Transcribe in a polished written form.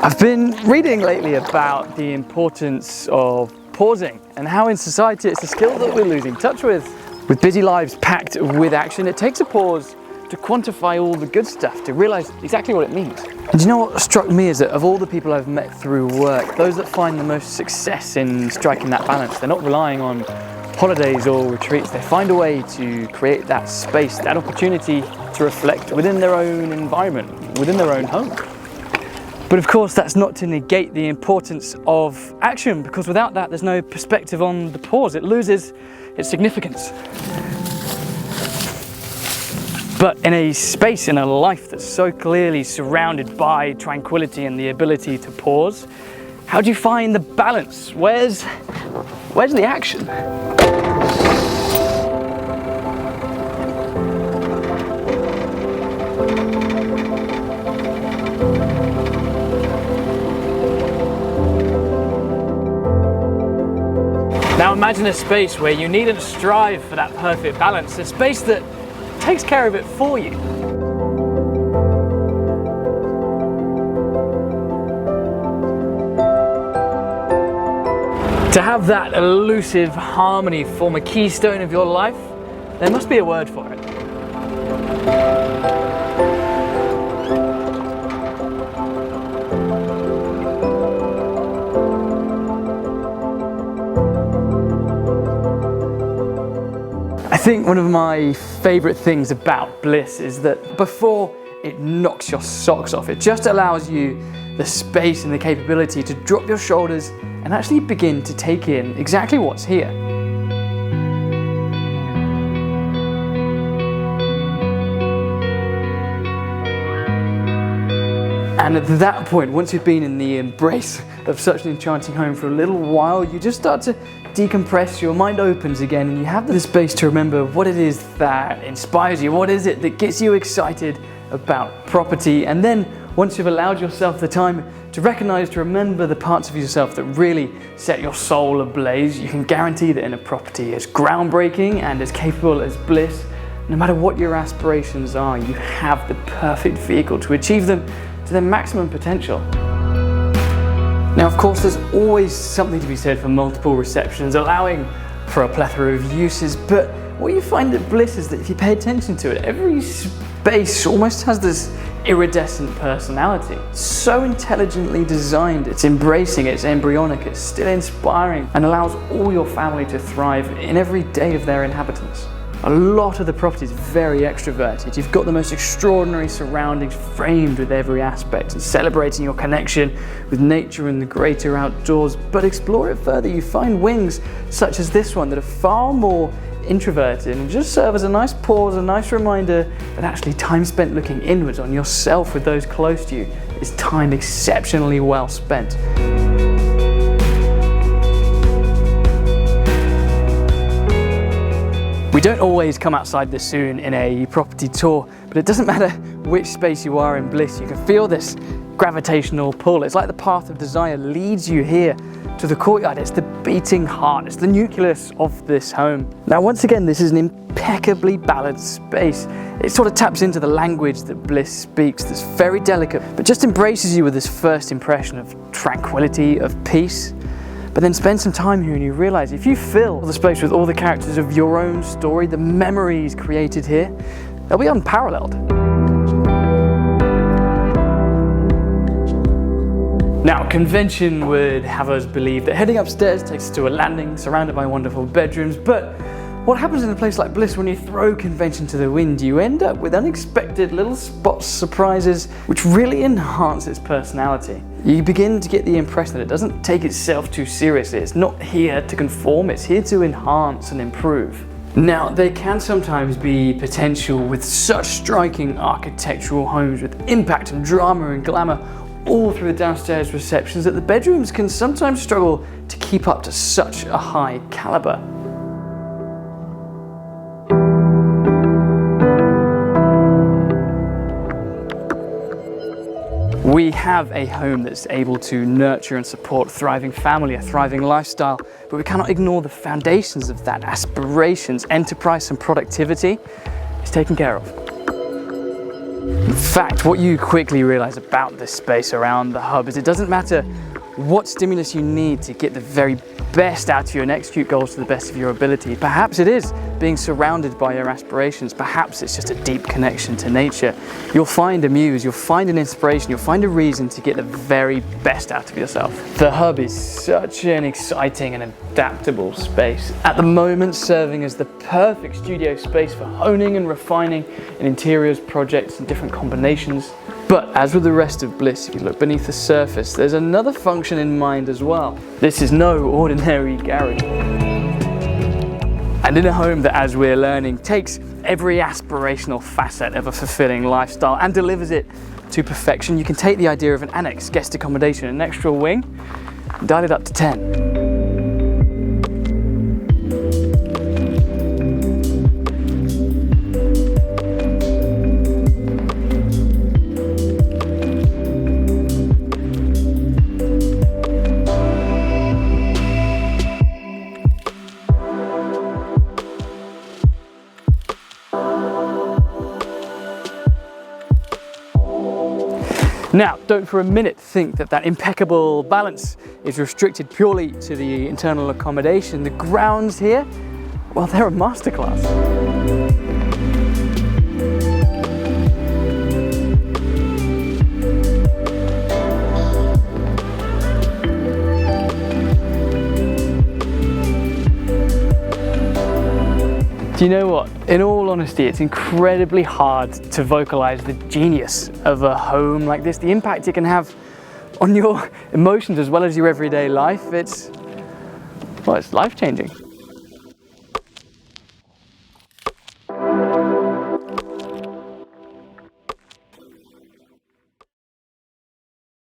I've been reading lately about the importance of pausing and how in society it's a skill that we're losing touch with. With busy lives packed with action, it takes a pause to quantify all the good stuff, to realise exactly what it means. And you know what struck me is that of all the people I've met through work, those that find the most success in striking that balance, they're not relying on holidays or retreats. They find a way to create that space, that opportunity to reflect within their own environment, within their own home. But of course, that's not to negate the importance of action, because without that, there's no perspective on the pause. It loses its significance. But in a space, in a life that's so clearly surrounded by tranquility and the ability to pause, how do you find the balance? Where's the action? Now imagine a space where you needn't strive for that perfect balance, a space that takes care of it for you. To have that elusive harmony form a keystone of your life, there must be a word for it. I think one of my favourite things about Bliss is that before it knocks your socks off, it just allows you the space and the capability to drop your shoulders and actually begin to take in exactly what's here. And at that point, once you've been in the embrace of such an enchanting home for a little while, you just start to decompress, your mind opens again, and you have the space to remember what it is that inspires you, what is it that gets you excited about property. And then once you've allowed yourself the time to recognize, to remember the parts of yourself that really set your soul ablaze, you can guarantee that in a property as groundbreaking and as capable as Bliss, no matter what your aspirations are, you have the perfect vehicle to achieve them to their maximum potential. Now, of course, there's always something to be said for multiple receptions, allowing for a plethora of uses, but what you find at Bliss is that if you pay attention to it, every space almost has this iridescent personality. It's so intelligently designed, it's embracing, it's embryonic, it's still inspiring, and allows all your family to thrive in every day of their inhabitants. A lot of the property is very extroverted. You've got the most extraordinary surroundings framed with every aspect and celebrating your connection with nature and the greater outdoors. But explore it further, you find wings such as this one that are far more introverted and just serve as a nice pause, a nice reminder that actually time spent looking inwards on yourself with those close to you is time exceptionally well spent. We don't always come outside this soon in a property tour, but it doesn't matter which space you are in Bliss, you can feel this gravitational pull. It's like the path of desire leads you here to the courtyard. It's the beating heart, it's the nucleus of this home. Now, once again, this is an impeccably balanced space. It sort of taps into the language that Bliss speaks, that's very delicate, but just embraces you with this first impression of tranquility, of peace. But then spend some time here and you realize if you fill the space with all the characters of your own story, the memories created here, they'll be unparalleled. Now, convention would have us believe that heading upstairs takes us to a landing surrounded by wonderful bedrooms, but what happens in a place like Bliss when you throw convention to the wind? You end up with unexpected little spots, surprises, which really enhance its personality. You begin to get the impression that it doesn't take itself too seriously. It's not here to conform, it's here to enhance and improve. Now, there can sometimes be potential with such striking architectural homes with impact and drama and glamour all through the downstairs receptions that the bedrooms can sometimes struggle to keep up to such a high caliber. We have a home that's able to nurture and support a thriving family, a thriving lifestyle, but we cannot ignore the foundations of that: aspirations, enterprise and productivity is taken care of. In fact, what you quickly realize about this space around the hub is it doesn't matter what stimulus you need to get the very best out of you and execute goals to the best of your ability. Perhaps it is being surrounded by your aspirations. Perhaps it's just a deep connection to nature. You'll find a muse, you'll find an inspiration, you'll find a reason to get the very best out of yourself. The hub is such an exciting and adaptable space. At the moment, serving as the perfect studio space for honing and refining an interiors projects in different combinations. But as with the rest of Bliss, if you look beneath the surface, there's another function in mind as well. This is no ordinary garage. And in a home that, as we're learning, takes every aspirational facet of a fulfilling lifestyle and delivers it to perfection, you can take the idea of an annex guest accommodation, an extra wing, and dial it up to 10. Now, don't for a minute think that that impeccable balance is restricted purely to the internal accommodation. The grounds here, well, they're a masterclass. Do you know what? In all honesty, it's incredibly hard to vocalize the genius of a home like this, the impact it can have on your emotions as well as your everyday life. It's life-changing.